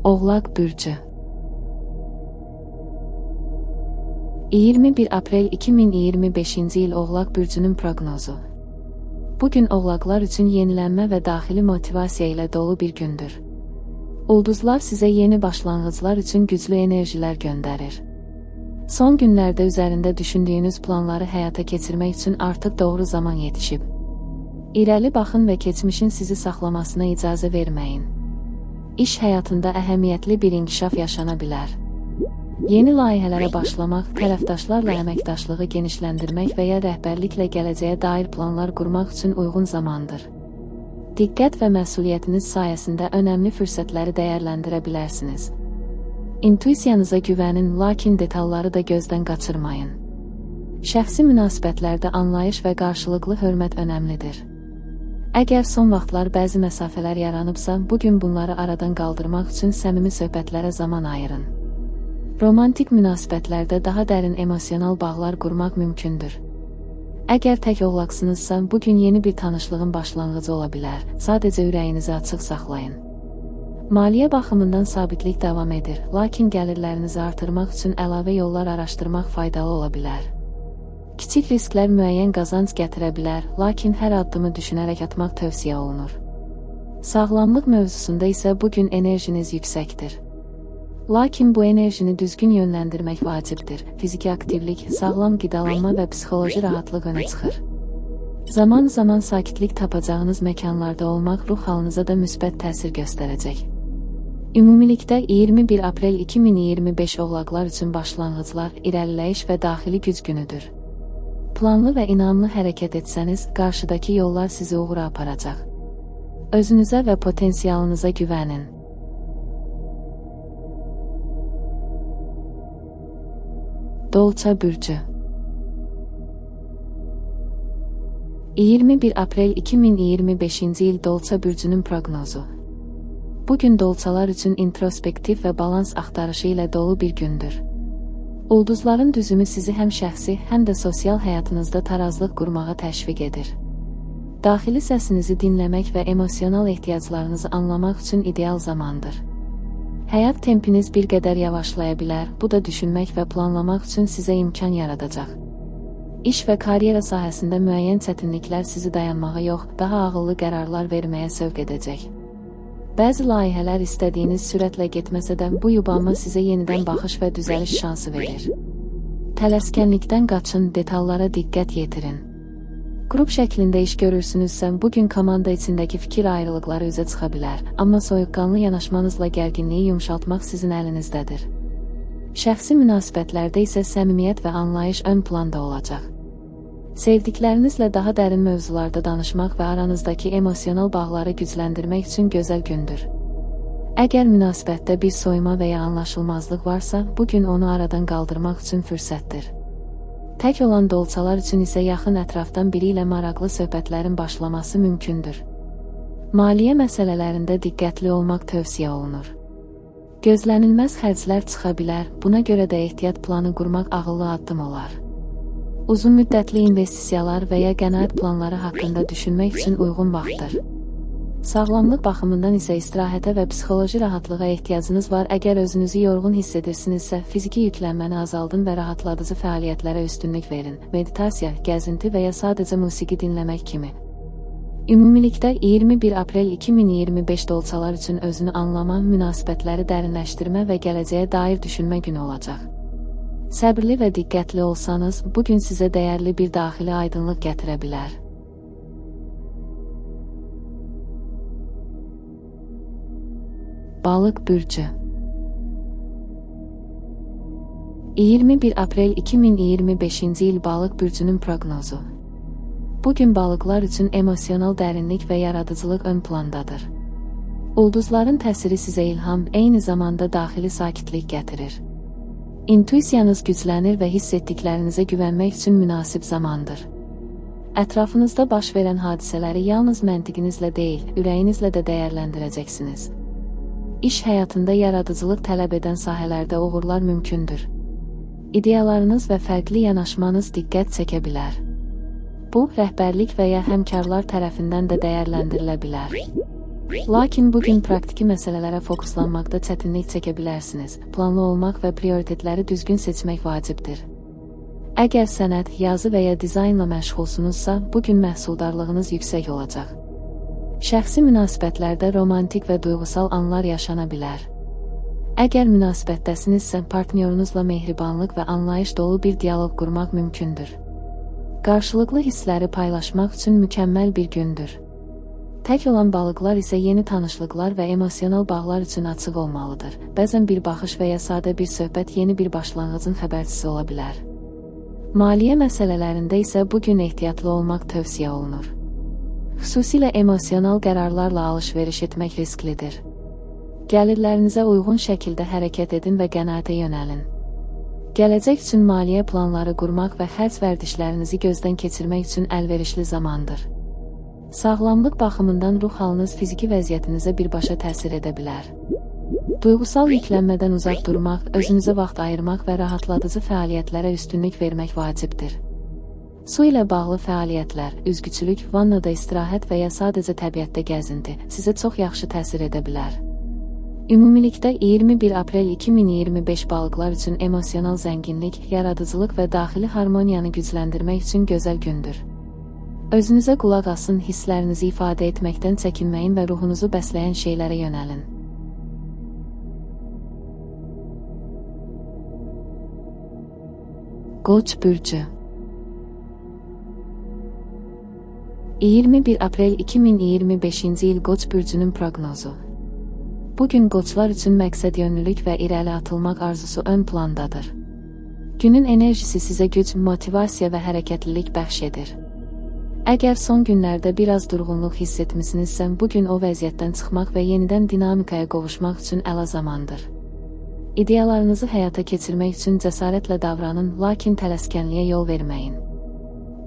Oğlaq bürcü 21 aprel 2025-ci il Oğlaq bürcünün proqnozu. Bugün Oğlaqlar üçün yenilənmə və daxili motivasiya ilə dolu bir gündür. Ulduzlar sizə yeni başlanğıclar üçün güclü enerjilər göndərir. Son günlərdə üzərində düşündüyünüz planları həyata keçirmək üçün artıq doğru zaman yetişib. İrəli baxın və keçmişin sizi saxlamasına icazə verməyin. İş həyatında əhəmiyyətli bir inkişaf yaşana bilər. Yeni layihələrə başlamaq, tərəfdaşlarla əməkdaşlığı genişləndirmək və ya rəhbərliklə gələcəyə dair planlar qurmaq üçün uyğun zamandır. Diqqət və məsuliyyətiniz sayəsində önəmli fürsətləri dəyərləndirə bilərsiniz. İntuisiyanıza güvənin, lakin detalları da gözdən qaçırmayın. Şəxsi münasibətlərdə anlayış və qarşılıqlı hörmət önəmlidir. Əgər son vaxtlar bəzi məsafələr yaranıbsa, bugün bunları aradan qaldırmaq üçün səmimi söhbətlərə zaman ayırın. Romantik münasibətlərdə daha dərin emosional bağlar qurmaq mümkündür. Əgər tək oğlaqsınızsa, bugün yeni bir tanışlığın başlanğıcı ola bilər. Sadəcə ürəyinizi açıq saxlayın. Maliyyə baxımından sabitlik davam edir, lakin gəlirlərinizi artırmaq üçün əlavə yollar araşdırmaq faydalı ola bilər. Kiçik risklər müəyyən qazanc gətirə bilər, lakin hər addımı düşünərək atmaq tövsiyə olunur. Sağlamlıq mövzusunda isə bugün enerjiniz yüksəkdir. Lakin bu enerjini düzgün yönləndirmək vacibdir. Fiziki aktivlik, sağlam qidalanma və psixoloji rahatlıq önə çıxır. Zaman-zaman sakitlik tapacağınız məkanlarda olmaq ruh halınıza da müsbət təsir göstərəcək. Ümumilikdə 21 aprel 2025 Oğlaqlar üçün başlanğıclar, irəliləyiş və daxili güc günüdür. Planlı və inamlı hərəkət etsəniz, qarşıdakı yollar sizi uğura aparacaq. Özünüzə və potensialınıza güvənin. Dolça bürcü 21 aprel 2025-ci il Dolça bürcünün proqnozu. Bugün dolçalar üçün introspektiv və balans axtarışı ilə dolu bir gündür. Ulduzların düzümü sizi həm şəxsi, həm də sosial həyatınızda tarazlıq qurmağa təşviq edir. Daxili səsinizi dinləmək və emosional ehtiyaclarınızı anlamaq üçün ideal zamandır. Həyat tempiniz bir qədər yavaşlaya bilər, bu da düşünmək və planlamaq üçün sizə imkan yaradacaq. İş və karyera sahəsində müəyyən çətinliklər sizi dayanmağa yox, daha ağıllı qərarlar verməyə sövq edəcək. Bəzi layihələr istədiyiniz sürətlə getməsə də, bu yubanma sizə yenidən baxış və düzəliş şansı verir. Tələskənlikdən qaçın, detallara diqqət yetirin. Qrup şəklində iş görürsünüzsə, bugün komanda içindəki fikir ayrılıqları üzə çıxa bilər, amma soyuqqanlı yanaşmanızla gərginliyi yumşaltmaq sizin əlinizdədir. Şəxsi münasibətlərdə isə səmimiyyət və anlayış ön planda olacaq. Sevdiklərinizlə daha dərin mövzularda danışmaq və aranızdakı emosional bağları gücləndirmək üçün gözəl gündür. Əgər münasibətdə bir soyuma və ya anlaşılmazlıq varsa, bugün onu aradan qaldırmaq üçün fürsətdir. Tək olan dolçalar üçün isə yaxın ətrafdan biri ilə maraqlı söhbətlərin başlaması mümkündür. Maliyyə məsələlərində diqqətli olmaq tövsiyə olunur. Gözlənilməz xərclər çıxa bilər, buna görə də ehtiyat planı qurmaq ağıllı addım olar. Uzun müddətli investisiyalar və ya qənaət planları haqqında düşünmək üçün uyğun vaxtdır. Sağlamlıq baxımından isə istirahətə və psixoloji rahatlığa ehtiyacınız var. Əgər özünüzü yorğun hiss edirsinizsə, fiziki yüklənməni azaldın və rahatladıcı fəaliyyətlərə üstünlük verin. Meditasiya, gəzinti və ya sadəcə musiqi dinləmək kimi. Ümumilikdə 21 aprel 2025 dolçalar üçün özünü anlama, münasibətləri dərinləşdirmə və gələcəyə dair düşünmə günü olacaq. Səbirli və diqqətli olsanız, bugün sizə dəyərli bir daxili aydınlıq gətirə bilər. Balıq bürcü 21 aprel 2025-ci il Balıq bürcünün proqnozu. Bugün balıqlar üçün emosional dərinlik və yaradıcılıq ön plandadır. Ulduzların təsiri sizə ilham, eyni zamanda daxili sakitlik gətirir. İntuisiyanız güclənir və hiss etdiklərinizə güvənmək üçün münasib zamandır. Ətrafınızda baş verən hadisələri yalnız məntiqinizlə deyil, ürəyinizlə də dəyərləndirəcəksiniz. İş həyatında yaradıcılıq tələb edən sahələrdə uğurlar mümkündür. İdeyalarınız və fərqli yanaşmanız diqqət çəkə bilər. Bu, rəhbərlik və ya həmkarlar tərəfindən də dəyərləndirilə bilər. Lakin bugün praktiki məsələlərə fokuslanmaqda çətinlik çəkə bilərsiniz. Planlı olmaq və prioritetləri düzgün seçmək vacibdir. Əgər sənət, yazı və ya dizaynla məşğulsunuzsa, bugün məhsuldarlığınız yüksək olacaq. Şəxsi münasibətlərdə romantik və duyğusal anlar yaşana bilər. Əgər münasibətdəsinizsə, partnyorunuzla mehribanlıq və anlayış dolu bir dialoq qurmaq mümkündür. Qarşılıqlı hissləri paylaşmaq üçün mükəmməl bir gündür. Tək olan balıqlar isə yeni tanışlıqlar və emosional bağlar üçün açıq olmalıdır. Bəzən bir baxış və ya sadə bir söhbət yeni bir başlanğıcın xəbərçisi ola bilər. Maliyyə məsələlərində isə bugün ehtiyatlı olmaq tövsiyə olunur. Xüsusilə emosional qərarlarla alış-veriş etmək risklidir. Gəlirlərinizə uyğun şəkildə hərəkət edin və qənaətə yönəlin. Gələcək üçün maliyyə planları qurmaq və xərc vərdişlərinizi gözdən keçirmək üçün əlverişli zamandır. Sağlamlıq baxımından ruh halınız fiziki vəziyyətinizə birbaşa təsir edə bilər. Duyğusal yüklənmədən uzaq durmaq, özünüzə vaxt ayırmaq və rahatladıcı fəaliyyətlərə üstünlük vermək vacibdir. Su ilə bağlı fəaliyyətlər, üzgüçülük, vannada istirahət və ya sadəcə təbiətdə gəzinti sizə çox yaxşı təsir edə bilər. Ümumilikdə 21 aprel 2025 balıqlar üçün emosional zənginlik, yaradıcılıq və daxili harmoniyanı gücləndirmək üçün gözəl gündür. Özünüzə qulaq asın, hisslərinizi ifadə etməkdən çəkinməyin və ruhunuzu bəsləyən şeylərə yönəlin. Qoç bürcü 21 aprel 2025-ci il Qoç bürcünün proqnozu. Bugün qoçlar üçün məqsədyönlülük və irəli atılmaq arzusu ön plandadır. Günün enerjisi sizə güc, motivasiya və hərəkətlilik bəxş edir. Əgər son günlərdə biraz durğunluq hiss etmisinizsə, bugün o vəziyyətdən çıxmaq və yenidən dinamikaya qovuşmaq üçün əla zamandır. İdeyalarınızı həyata keçirmək üçün cəsarətlə davranın, lakin tələskənliyə yol verməyin.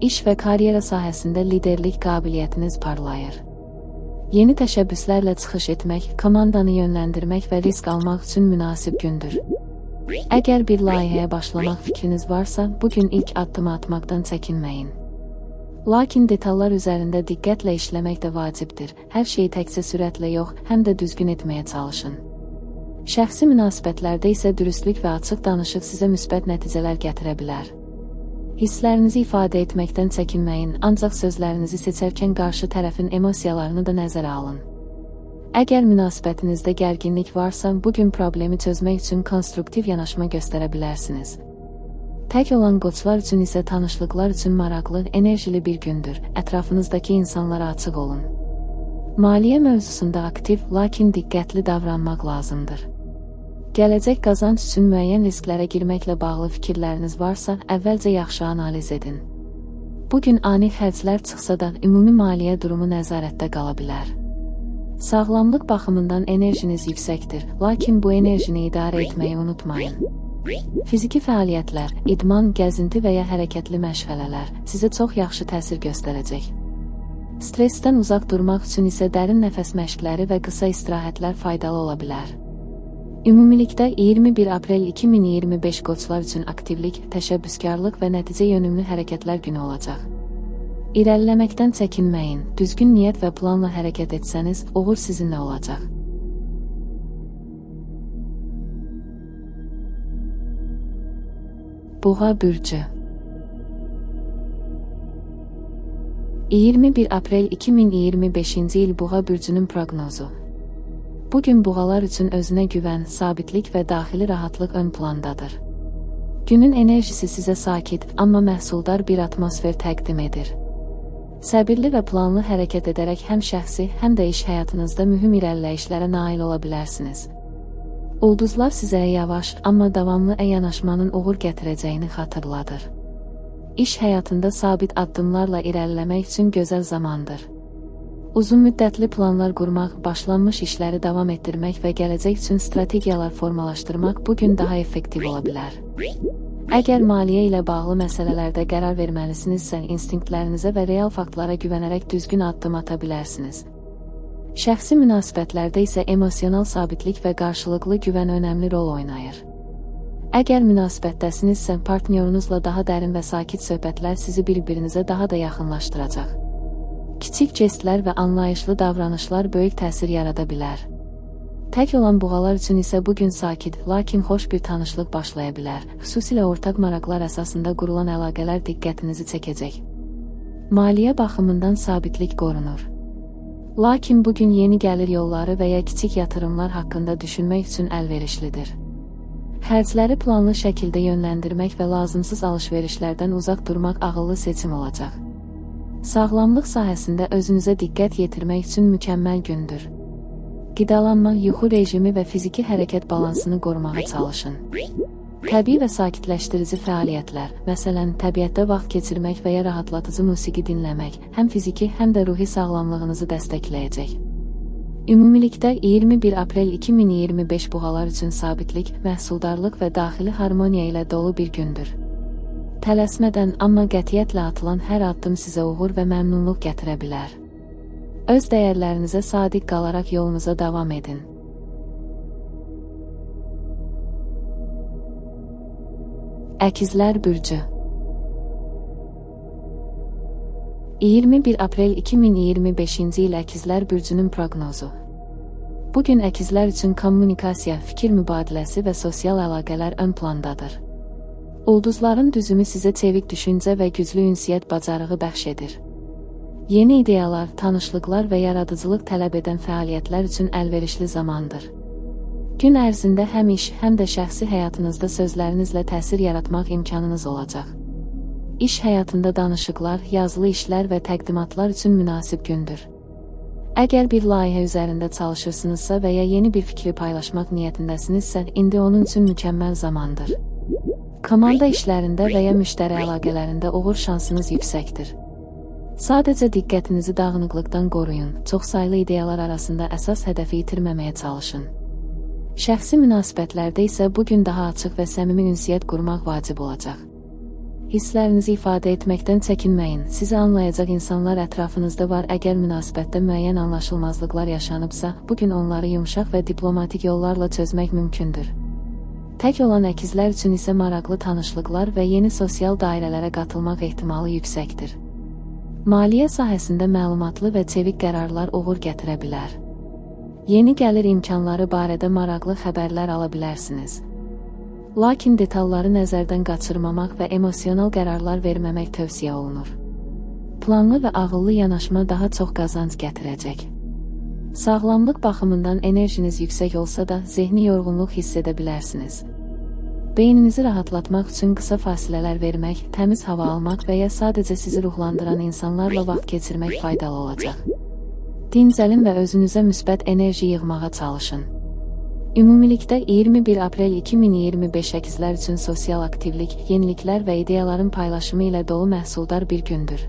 İş və karyera sahəsində liderlik qabiliyyətiniz parlayır. Yeni təşəbbüslərlə çıxış etmək, komandanı yönləndirmək və risk almaq üçün münasib gündür. Əgər bir layihəyə başlamaq fikriniz varsa, bugün ilk addımı atmaqdan çəkinməyin. Lakin detallar üzərində diqqətlə işləmək də vacibdir. Hər şeyi təkcə sürətlə yox, həm də düzgün etməyə çalışın. Şəxsi münasibətlərdə isə dürüstlük və açıq danışıq sizə müsbət nəticələr gətirə bilər. Hisslərinizi ifadə etməkdən çəkinməyin, ancaq sözlərinizi seçərkən qarşı tərəfin emosiyalarını da nəzərə alın. Əgər münasibətinizdə gərginlik varsa, bugün problemi çözmək üçün konstruktiv yanaşma göstərə bilərsiniz. Tək olan qoçlar üçün isə tanışlıqlar üçün maraqlı, enerjili bir gündür. Ətrafınızdakı insanlara açıq olun. Maliyyə mövzusunda aktiv, lakin diqqətli davranmaq lazımdır. Gələcək qazanc üçün müəyyən risklərə girməklə bağlı fikirləriniz varsa, əvvəlcə yaxşı analiz edin. Bugün ani xərclər çıxsa da, ümumi maliyyə durumu nəzarətdə qala bilər. Sağlamlıq baxımından enerjiniz yüksəkdir, lakin bu enerjini idarə etməyi unutmayın. Fiziki fəaliyyətlər, idman, gəzinti və ya hərəkətli məşğələlər sizə çox yaxşı təsir göstərəcək. Stressdən uzaq durmaq üçün isə dərin nəfəs məşqləri və qısa istirahətlər faydalı ola bilər. Ümumilikdə 21 aprel 2025 qoçlar üçün aktivlik, təşəbbüskarlıq və nəticə yönümlü hərəkətlər günü olacaq. İrəliləməkdən çəkinməyin, düzgün niyyət və planla hərəkət etsəniz, uğur sizinlə olacaq. Boğa bürcü 21 aprel 2025-ci il Boğa bürcünün proqnozu. Bugün boğalar üçün özünə güvən, sabitlik və daxili rahatlıq ön plandadır. Günün enerjisi sizə sakit, amma məhsuldar bir atmosfer təqdim edir. Səbirli və planlı hərəkət edərək həm şəxsi, həm də iş həyatınızda mühüm irəliləyişlərə nail ola bilərsiniz. Ulduzlar sizə yavaş, amma davamlı yanaşmanın uğur gətirəcəyini xatırladır. İş həyatında sabit addımlarla irəliləmək üçün gözəl zamandır. Uzun müddətli planlar qurmaq, başlanmış işləri davam etdirmək və gələcək üçün strategiyalar formalaşdırmaq bugün daha effektiv ola bilər. Əgər maliyyə ilə bağlı məsələlərdə qərar verməlisinizsə, instinktlərinizə və real faktlara güvənərək düzgün addım ata bilərsiniz. Şəxsi münasibətlərdə isə emosional sabitlik və qarşılıqlı güvən önəmli rol oynayır. Əgər münasibətdəsinizsə, partnyorunuzla daha dərin və sakit söhbətlər sizi bir-birinizə daha da yaxınlaşdıracaq. Kiçik jestlər və anlayışlı davranışlar böyük təsir yarada bilər. Tək olan buğalar üçün isə bugün sakit, lakin xoş bir tanışlıq başlaya bilər. Xüsusilə ortaq maraqlar əsasında qurulan əlaqələr diqqətinizi çəkəcək. Maliyyə baxımından sabitlik qorunur. Lakin bugün yeni gəlir yolları və ya kiçik yatırımlar haqqında düşünmək üçün əlverişlidir. Xərcləri planlı şəkildə yönləndirmək və lazımsız alış-verişlərdən uzaq durmaq ağıllı seçim olacaq. Sağlamlıq sahəsində özünüzə diqqət yetirmək üçün mükəmməl gündür. Qidalanma, yuxu rejimi və fiziki hərəkət balansını qorumağa çalışın. Təbii və sakitləşdirici fəaliyyətlər, məsələn, təbiətdə vaxt keçirmək və ya rahatlatıcı musiqi dinləmək, həm fiziki, həm də ruhi sağlamlığınızı dəstəkləyəcək. Ümumilikdə 21 aprel 2025 buğalar üçün sabitlik, məhsuldarlıq və daxili harmoniya ilə dolu bir gündür. Tələsmədən, amma qətiyyətlə atılan hər addım sizə uğur və məmnunluq gətirə bilər. Öz dəyərlərinizə sadiq qalaraq yolunuza davam edin. Əkizlər bürcü. 21 aprel 2025-ci il Əkizlər bürcünün proqnozu. Bugün əkizlər üçün kommunikasiya, fikir mübadiləsi və sosial əlaqələr ön plandadır. Ulduzların düzümü sizə çevik düşüncə və güclü ünsiyyət bacarığı bəxş edir. Yeni ideyalar, tanışlıqlar və yaradıcılıq tələb edən fəaliyyətlər üçün əlverişli zamandır. Gün ərzində həm iş, həm də şəxsi həyatınızda sözlərinizlə təsir yaratmaq imkanınız olacaq. İş həyatında danışıqlar, yazılı işlər və təqdimatlar üçün münasib gündür. Əgər bir layihə üzərində çalışırsınızsa və ya yeni bir fikri paylaşmaq niyyətindəsinizsə, indi onun üçün mükəmməl zamandır. Komanda işlərində və ya müştəri əlaqələrində uğur şansınız yüksəkdir. Sadəcə diqqətinizi dağınıqlıqdan qoruyun, çoxsaylı ideyalar arasında əsas hədəfi itirməməyə çalışın. Şəxsi münasibətlərdə isə bugün daha açıq və səmimi ünsiyyət qurmaq vacib olacaq. Hisslərinizi ifadə etməkdən çəkinməyin, sizi anlayacaq insanlar ətrafınızda var. Əgər münasibətdə müəyyən anlaşılmazlıqlar yaşanıbsa, bugün onları yumşaq və diplomatik yollarla çözmək mümkündür. Tək olan əkizlər üçün isə maraqlı tanışlıqlar və yeni sosial dairələrə qatılmaq ehtimalı yüksəkdir. Maliyyə sahəsində məlumatlı və çevik qərarlar uğur gətirə bilər. Yeni gəlir imkanları barədə maraqlı xəbərlər ala bilərsiniz. Lakin detalları nəzərdən qaçırmamaq və emosional qərarlar verməmək tövsiyə olunur. Planlı və ağıllı yanaşma daha çox qazanc gətirəcək. Sağlamlıq baxımından enerjiniz yüksək olsa da, zehni yorğunluq hiss edə bilərsiniz. Beyninizi rahatlatmaq üçün qısa fasilələr vermək, təmiz hava almaq və ya sadəcə sizi ruhlandıran insanlarla vaxt keçirmək faydalı olacaq. Dincəlin və özünüzə müsbət enerji yığmağa çalışın. Ümumilikdə 21 aprel 2025 əkizlər üçün sosial aktivlik, yeniliklər və ideyaların paylaşımı ilə dolu məhsuldar bir gündür.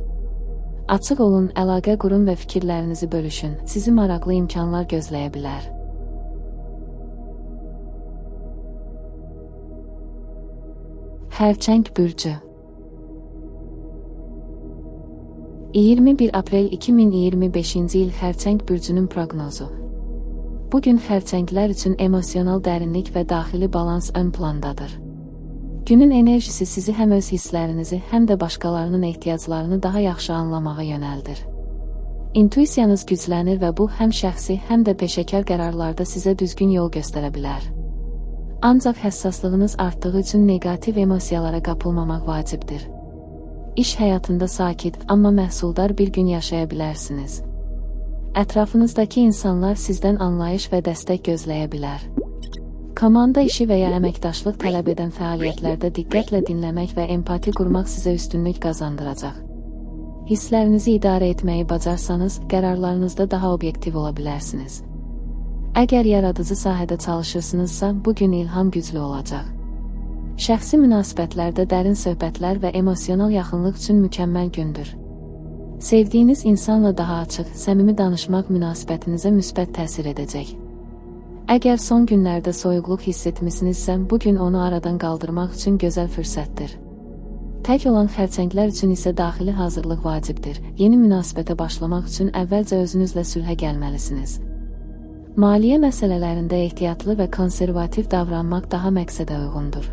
Açıq olun, əlaqə qurun və fikirlərinizi bölüşün. Sizi maraqlı imkanlar gözləyə bilər. Xərçəng bürcü. 21 aprel 2025-ci il Xərçəng bürcünün proqnozu. Bugün xərçənglər üçün emosional dərinlik və daxili balans ön plandadır. Günün enerjisi sizi həm öz hisslərinizi, həm də başqalarının ehtiyaclarını daha yaxşı anlamağa yönəldir. İntuisiyanız güclənir və bu, həm şəxsi, həm də peşəkar qərarlarda sizə düzgün yol göstərə bilər. Ancaq həssaslığınız artdığı üçün negativ emosiyalara qapılmamaq vacibdir. İş həyatında sakit, amma məhsuldar bir gün yaşaya bilərsiniz. Ətrafınızdakı insanlar sizdən anlayış və dəstək gözləyə bilər. Komanda işi və ya əməkdaşlıq tələb edən fəaliyyətlərdə diqqətlə dinləmək və empati qurmaq sizə üstünlük qazandıracaq. Hisslərinizi idarə etməyi bacarsanız, qərarlarınızda daha obyektiv ola bilərsiniz. Əgər yaradıcı sahədə çalışırsınızsa, bugün ilham güclü olacaq. Şəxsi münasibətlərdə dərin söhbətlər və emosional yaxınlıq üçün mükəmməl gündür. Sevdiyiniz insanla daha açıq, səmimi danışmaq münasibətinizə müsbət təsir edəcək. Əgər son günlərdə soyuqluq hiss etmisinizsə, bugün onu aradan qaldırmaq üçün gözəl fürsətdir. Tək olan xərçənglər üçün isə daxili hazırlıq vacibdir. Yeni münasibətə başlamaq üçün əvvəlcə özünüzlə sülhə gəlməlisiniz. Maliyyə məsələlərində ehtiyatlı və konservativ davranmaq daha məqsədə uyğundur.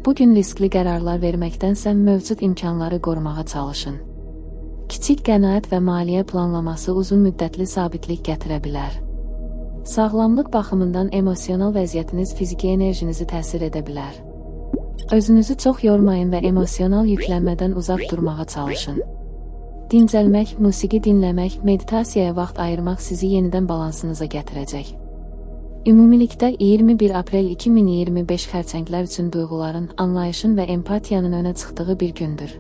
Bugün riskli qərarlar verməkdənsə mövcud imkanları qorumağa çalışın. Kiçik qənaət və maliyyə planlaması uzun müddətli sabitlik gətirə bilər. Sağlamlıq baxımından emosional vəziyyətiniz fiziki enerjinizi təsir edə bilər. Özünüzü çox yormayın və emosional yüklənmədən uzaq durmağa çalışın. Dincəlmək, musiqi dinləmək, meditasiyaya vaxt ayırmaq sizi yenidən balansınıza gətirəcək. Ümumilikdə 21 aprel 2025 xərçənglər üçün duyğuların, anlayışın və empatiyanın önə çıxdığı bir gündür.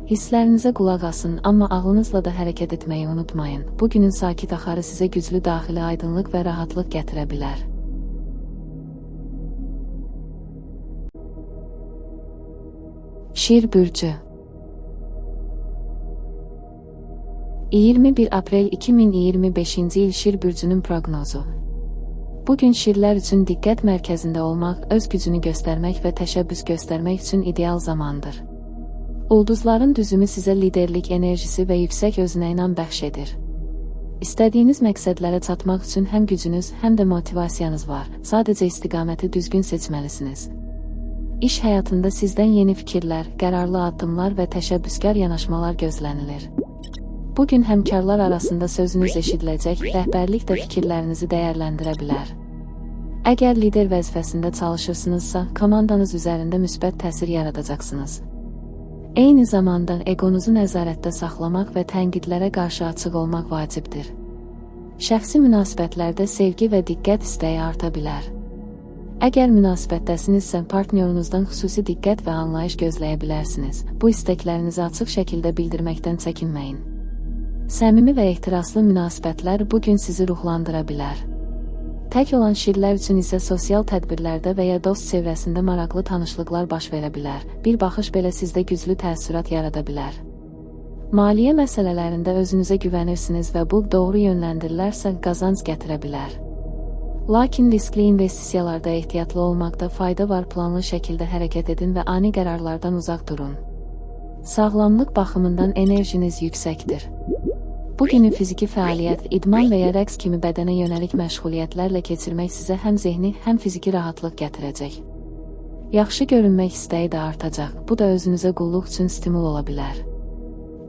Hisslərinizə qulaq asın, amma ağlınızla da hərəkət etməyi unutmayın. Bu günün sakit axarı sizə güclü daxili aydınlıq və rahatlıq gətirə bilər. Şir bürcü 21 aprel 2025-ci il Şir bürcünün proqnozu. Bugün şirlər üçün diqqət mərkəzində olmaq, öz gücünü göstərmək və təşəbbüs göstərmək üçün ideal zamandır. Ulduzların düzümü sizə liderlik enerjisi və yüksək özünə inam bəxş edir. İstədiyiniz məqsədlərə çatmaq üçün həm gücünüz, həm də motivasiyanız var. Sadəcə istiqaməti düzgün seçməlisiniz. İş həyatında sizdən yeni fikirlər, qərarlı addımlar və təşəbbüskar yanaşmalar gözlənilir. Bugün həmkarlar arasında sözünüz eşidiləcək, rəhbərlik də fikirlərinizi dəyərləndirə bilər. Əgər lider vəzifəsində çalışırsınızsa, komandanız üzərində müsbət təsir yaradacaqsınız. Eyni zamanda egonuzu nəzarətdə saxlamaq və tənqidlərə qarşı açıq olmaq vacibdir. Şəxsi münasibətlərdə sevgi və diqqət istəyi arta bilər. Əgər münasibətdəsinizsə, partnyorunuzdan xüsusi diqqət və anlayış gözləyə bilərsiniz. Bu istəklərinizi açıq şəkildə bildirməkdən çəkinməyin. Səmimi və ehtiraslı münasibətlər bugün sizi ruhlandıra bilər. Tək olan şirlər üçün isə sosial tədbirlərdə və ya dost çevrəsində maraqlı tanışlıqlar baş verə bilər. Bir baxış belə sizdə güclü təəssürat yarada bilər. Maliyyə məsələlərində özünüzə güvənirsiniz və bu doğru yönləndirilərsə qazanc gətirə bilər. Lakin riskli investisiyalarda ehtiyatlı olmaqda fayda var, planlı şəkildə hərəkət edin və ani qərarlardan uzaq durun. Sağlamlıq baxımından enerjiniz yüksəkdir. Bugünü fiziki fəaliyyət, idman və ya rəqs kimi bədənə yönəlik məşğuliyyətlərlə keçirmək sizə həm zehni, həm fiziki rahatlıq gətirəcək. Yaxşı görünmək istəyi də artacaq, bu da özünüzə qulluq üçün stimul ola bilər.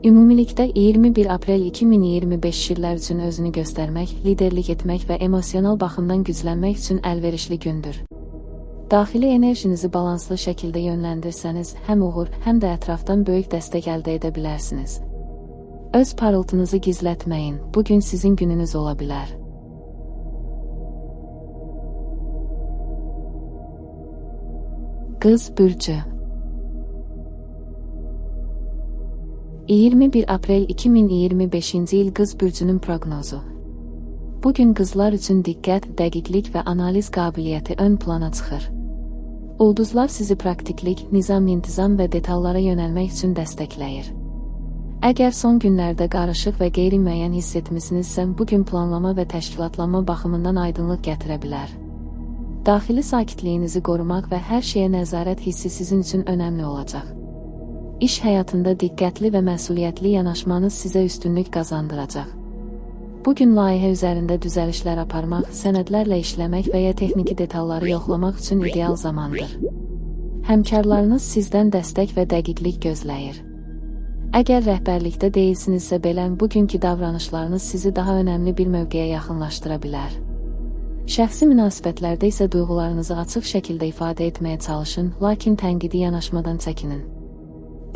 Ümumilikdə 21 aprel 2025 şirlər üçün özünü göstərmək, liderlik etmək və emosional baxımdan güclənmək üçün əlverişli gündür. Daxili enerjinizi balanslı şəkildə yönləndirsəniz, həm uğur, həm də ətrafdan böyük dəstək əldə edə bilərsiniz. Öz parıltınızı gizlətməyin, bugün sizin gününüz ola bilər. Qız bürcü 21 aprel 2025-ci il Qız bürcünün proqnozu. Bugün qızlar üçün diqqət, dəqiqlik və analiz qabiliyyəti ön plana çıxır. Ulduzlar sizi praktiklik, nizam-intizam və detallara yönəlmək üçün dəstəkləyir. Əgər son günlərdə qarışıq və qeyri-müəyyən hiss etmisinizsə, bugün planlama və təşkilatlanma baxımından aydınlıq gətirə bilər. Daxili sakitliyinizi qorumaq və hər şeyə nəzarət hissi sizin üçün önəmli olacaq. İş həyatında diqqətli və məsuliyyətli yanaşmanız sizə üstünlük qazandıracaq. Bugün layihə üzərində düzəlişlər aparmaq, sənədlərlə işləmək və ya texniki detalları yoxlamaq üçün ideal zamandır. Həmkarlarınız sizdən dəstək və dəqiqlik gözləyir. Əgər rəhbərlikdə deyilsinizsə belə, bugünkü davranışlarınız sizi daha önəmli bir mövqeyə yaxınlaşdıra bilər. Şəxsi münasibətlərdə isə duyğularınızı açıq şəkildə ifadə etməyə çalışın, lakin tənqidi yanaşmadan çəkinin.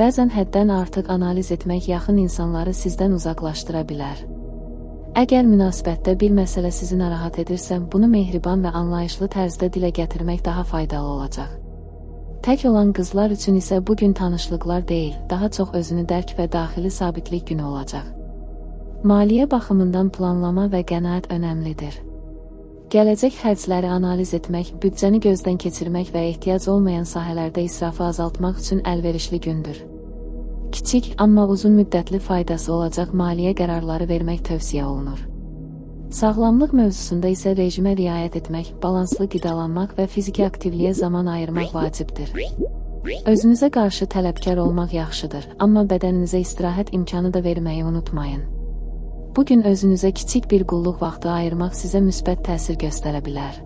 Bəzən həddən artıq analiz etmək yaxın insanları sizdən uzaqlaşdıra bilər. Əgər münasibətdə bir məsələ sizi narahat edirsə, bunu mehriban və anlayışlı tərzdə dilə gətirmək daha faydalı olacaq. Tək olan qızlar üçün isə bugün tanışlıqlar deyil, daha çox özünü dərk və daxili sabitlik günü olacaq. Maliyyə baxımından planlama və qənaət önəmlidir. Gələcək xərcləri analiz etmək, büdcəni gözdən keçirmək və ehtiyac olmayan sahələrdə israfı azaltmaq üçün əlverişli gündür. Kiçik, amma uzun müddətli faydası olacaq maliyyə qərarları vermək tövsiyə olunur. Sağlamlıq mövzusunda isə rejimə riayət etmək, balanslı qidalanmaq və fiziki aktivliyə zaman ayırmaq vacibdir. Özünüzə qarşı tələbkar olmaq yaxşıdır, amma bədəninizə istirahət imkanı da verməyi unutmayın. Bugün özünüzə kiçik bir qulluq vaxtı ayırmaq sizə müsbət təsir göstərə bilər.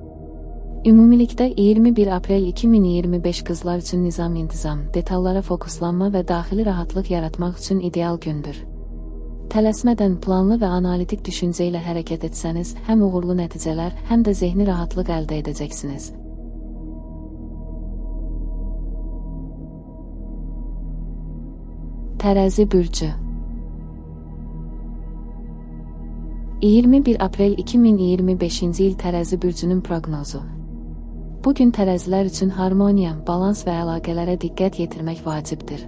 Ümumilikdə 21 aprel 2025 qızlar üçün nizam-intizam, detallara fokuslanma və daxili rahatlıq yaratmaq üçün ideal gündür. Tələsmədən planlı və analitik düşüncə ilə hərəkət etsəniz, həm uğurlu nəticələr, həm də zehni rahatlıq əldə edəcəksiniz. Tərəzi bürcü. 21 aprel 2025-ci il Tərəzi bürcünün proqnozu. Bugün tərəzilər üçün harmoniya, balans və əlaqələrə diqqət yetirmək vacibdir.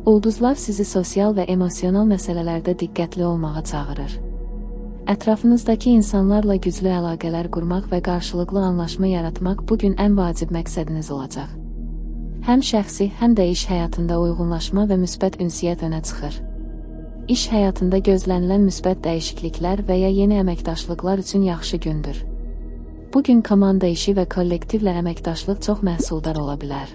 Ulduzlar sizi sosial və emosional məsələlərdə diqqətli olmağa çağırır. Ətrafınızdakı insanlarla güclü əlaqələr qurmaq və qarşılıqlı anlaşma yaratmaq bugün ən vacib məqsədiniz olacaq. Həm şəxsi, həm də iş həyatında uyğunlaşma və müsbət ünsiyyət önə çıxır. İş həyatında gözlənilən müsbət dəyişikliklər və ya yeni əməkdaşlıqlar üçün yaxşı gündür. Bugün komanda işi və kollektivlə əməkdaşlıq çox məhsuldar ola bilər.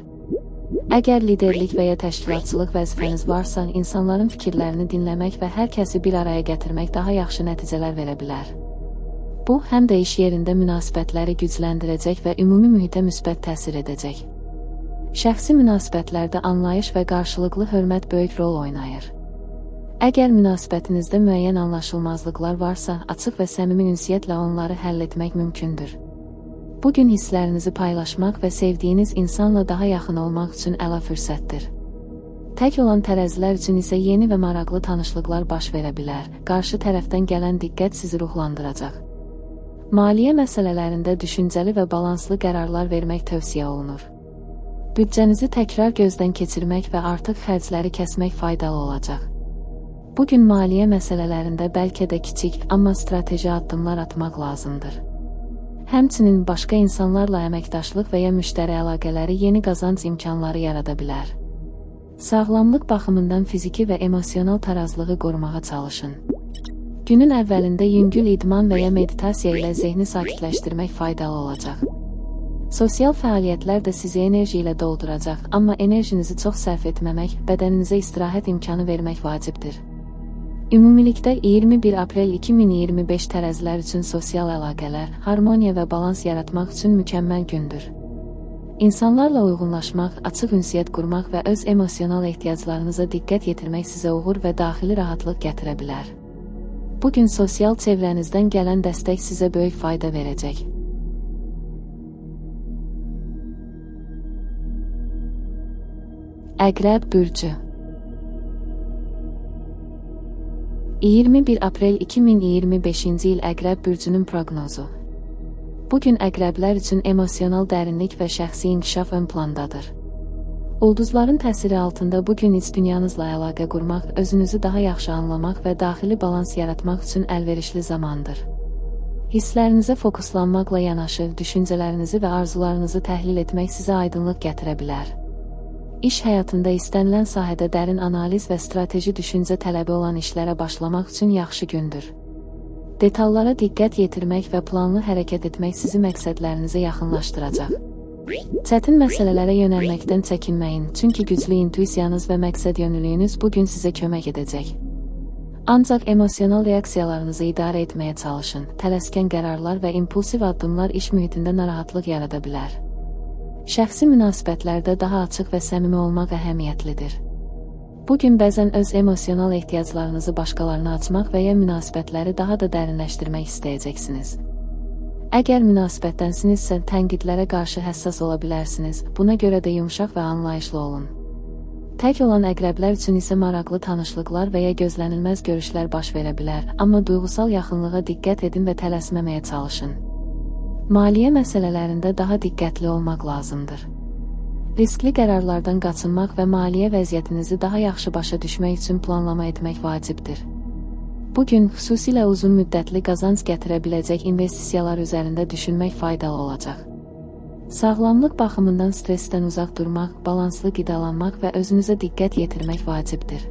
Əgər liderlik və ya təşkilatçılıq vəzifəniz varsa, insanların fikirlərini dinləmək və hər kəsi bir araya gətirmək daha yaxşı nəticələr verə bilər. Bu, həm də iş yerində münasibətləri gücləndirəcək və ümumi mühitə müsbət təsir edəcək. Şəxsi münasibətlərdə anlayış və qarşılıqlı hörmət böyük rol oynayır. Əgər münasibətinizdə müəyyən anlaşılmazlıqlar varsa, açıq və səmimi ünsiyyətlə onları həll etmək mümkündür. Bugün hisslərinizi paylaşmaq və sevdiyiniz insanla daha yaxın olmaq üçün əla fürsətdir. Tək olan tərəzilər üçün isə yeni və maraqlı tanışlıqlar baş verə bilər. Qarşı tərəfdən gələn diqqət sizi ruhlandıracaq. Maliyyə məsələlərində düşüncəli və balanslı qərarlar vermək tövsiyə olunur. Büdcənizi təkrar gözdən keçirmək və artıq xərcləri kəsmək faydalı olacaq. Bugün maliyyə məsələlərində bəlkə də kiçik, amma strateji addımlar atmaq lazımdır. Həmçinin başqa insanlarla əməkdaşlıq və ya müştəri əlaqələri yeni qazanc imkanları yarada bilər. Sağlamlıq baxımından fiziki və emosional tarazlığı qorumağa çalışın. Günün əvvəlində yüngül idman və ya meditasiya ilə zehni sakitləşdirmək faydalı olacaq. Sosial fəaliyyətlər də sizi enerji ilə dolduracaq, amma enerjinizi çox sərf etməmək, bədəninizə istirahət imkanı vermək vacibdir. Ümumilikdə 21 aprel 2025 tərəzilər üçün sosial əlaqələr, harmoniya və balans yaratmaq üçün mükəmməl gündür. İnsanlarla uyğunlaşmaq, açıq ünsiyyət qurmaq və öz emosional ehtiyaclarınıza diqqət yetirmək sizə uğur və daxili rahatlıq gətirə bilər. Bugün sosial çevrənizdən gələn dəstək sizə böyük fayda verəcək. Əqrəb bürcü. 21 aprel 2025-ci il Əqrəb bürcünün proqnozu. Bugün əqrəblər üçün emosional dərinlik və şəxsi inkişaf ön plandadır. Ulduzların təsiri altında bugün iç dünyanızla əlaqə qurmaq, özünüzü daha yaxşı anlamaq və daxili balans yaratmaq üçün əlverişli zamandır. Hisslərinizə fokuslanmaqla yanaşı, düşüncələrinizi və arzularınızı təhlil etmək sizə aydınlıq gətirə bilər. İş həyatında istənilən sahədə dərin analiz və strateji düşüncə tələbi olan işlərə başlamaq üçün yaxşı gündür. Detallara diqqət yetirmək və planlı hərəkət etmək sizi məqsədlərinizə yaxınlaşdıracaq. Çətin məsələlərə yönəlməkdən çəkinməyin, çünki güclü intuisiyanız və məqsədyönlülüyünüz bugün sizə kömək edəcək. Ancaq emosional reaksiyalarınızı idarə etməyə çalışın. Tələskən qərarlar və impulsiv addımlar iş mühitində narahatlıq yarada bilər. Şəxsi münasibətlərdə daha açıq və səmimi olmaq əhəmiyyətlidir. Bugün bəzən öz emosional ehtiyaclarınızı başqalarına açmaq və ya münasibətləri daha da dərinləşdirmək istəyəcəksiniz. Əgər münasibətdənsinizsə, tənqidlərə qarşı həssas ola bilərsiniz, buna görə də yumşaq və anlayışlı olun. Tək olan əqrəblər üçün isə maraqlı tanışlıqlar və ya gözlənilməz görüşlər baş verə bilər, amma duyğusal yaxınlığa diqqət edin və tələsməməyə çalışın. Maliyyə məsələlərində daha diqqətli olmaq lazımdır. Riskli qərarlardan qaçınmaq və maliyyə vəziyyətinizi daha yaxşı başa düşmək üçün planlama etmək vacibdir. Bugün xüsusilə uzun müddətli qazanc gətirə biləcək investisiyalar üzərində düşünmək faydalı olacaq. Sağlamlıq baxımından stressdən uzaq durmaq, balanslı qidalanmaq və özünüzə diqqət yetirmək vacibdir.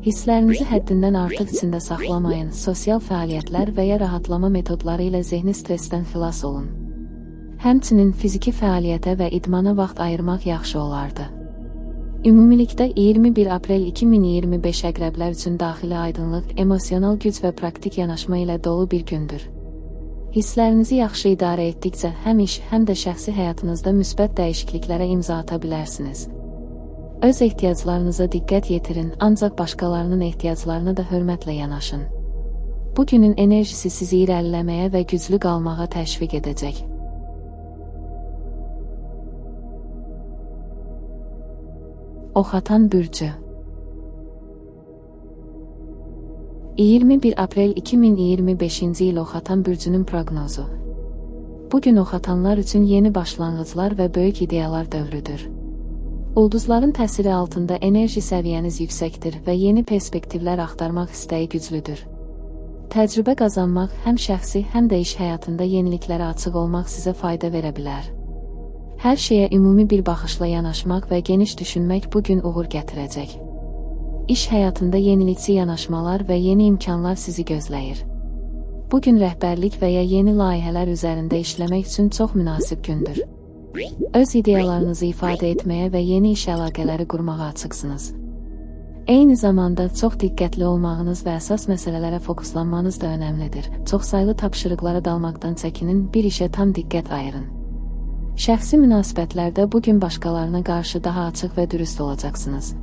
Hisslərinizi həddindən artıq içində saxlamayın, sosial fəaliyyətlər və ya rahatlama metodları ilə zehni stressdən xilas olun. Həmçinin fiziki fəaliyyətə və idmana vaxt ayırmaq yaxşı olardı. Ümumilikdə 21 aprel 2025 əqrəblər üçün daxili aydınlıq, emosional güc və praktik yanaşma ilə dolu bir gündür. Hisslərinizi yaxşı idarə etdikcə həm iş, həm də şəxsi həyatınızda müsbət dəyişikliklərə imza ata bilərsiniz. Öz ehtiyaclarınıza diqqət yetirin, ancaq başqalarının ehtiyaclarına da hörmətlə yanaşın. Bu günün enerjisi sizi irəliləməyə və güclü qalmağa təşviq edəcək. Oxatan bürcü. 21 aprel 2025-ci il Oxatan bürcünün proqnozu. Bugün oxatanlar üçün yeni başlanğıclar və böyük ideyalar dövrüdür. Ulduzların təsiri altında enerji səviyyəniz yüksəkdir və yeni perspektivlər axtarmaq istəyi güclüdür. Təcrübə qazanmaq həm şəxsi, həm də iş həyatında yeniliklərə açıq olmaq sizə fayda verə bilər. Hər şeyə ümumi bir baxışla yanaşmaq və geniş düşünmək bugün uğur gətirəcək. İş həyatında yenilikçi yanaşmalar və yeni imkanlar sizi gözləyir. Bugün rəhbərlik və ya yeni layihələr üzərində işləmək üçün çox münasib gündür. Öz ideyalarınızı ifadə etməyə və yeni iş əlaqələri qurmağa açıqsınız. Eyni zamanda çox diqqətli olmağınız və əsas məsələlərə fokuslanmanız da önəmlidir. Çoxsaylı tapşırıqlara dalmaqdan çəkinin, bir işə tam diqqət ayırın. Şəxsi münasibətlərdə bugün başqalarına qarşı daha açıq və dürüst olacaqsınız.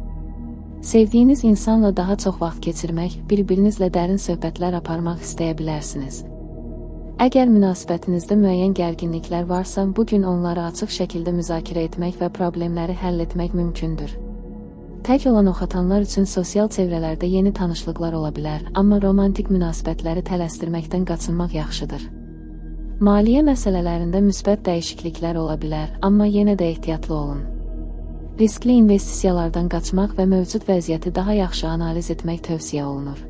Sevdiyiniz insanla daha çox vaxt keçirmək, bir-birinizlə dərin söhbətlər aparmaq istəyə bilərsiniz. Əgər münasibətinizdə müəyyən gərginliklər varsa, bugün onları açıq şəkildə müzakirə etmək və problemləri həll etmək mümkündür. Tək olan oxatanlar üçün sosial çevrələrdə yeni tanışlıqlar ola bilər, amma romantik münasibətləri tələsdirməkdən qaçınmaq yaxşıdır. Maliyyə məsələlərində müsbət dəyişikliklər ola bilər, amma yenə də ehtiyatlı olun. Riskli investisiyalardan qaçmaq və mövcud vəziyyəti daha yaxşı analiz etmək tövsiyə olunur.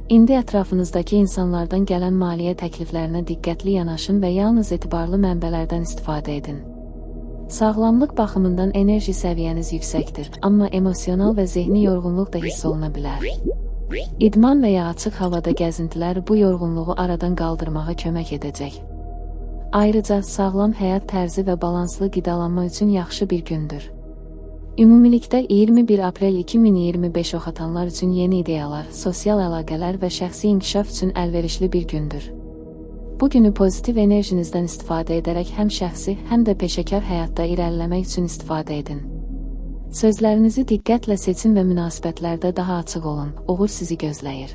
İndi ətrafınızdakı insanlardan gələn maliyyə təkliflərinə diqqətli yanaşın və yalnız etibarlı mənbələrdən istifadə edin. Sağlamlıq baxımından enerji səviyyəniz yüksəkdir, amma emosional və zehni yorğunluq da hiss oluna bilər. İdman və ya açıq havada gəzintilər bu yorğunluğu aradan qaldırmağa kömək edəcək. Ayrıca sağlam həyat tərzi və balanslı qidalanma üçün yaxşı bir gündür. Ümumilikdə 21 aprel 2025 oxatanlar üçün yeni ideyalar, sosial əlaqələr və şəxsi inkişaf üçün əlverişli bir gündür. Bugünü pozitiv enerjinizdən istifadə edərək həm şəxsi, həm də peşəkar həyatda irəliləmək üçün istifadə edin. Sözlərinizi diqqətlə seçin və münasibətlərdə daha açıq olun, uğur sizi gözləyir.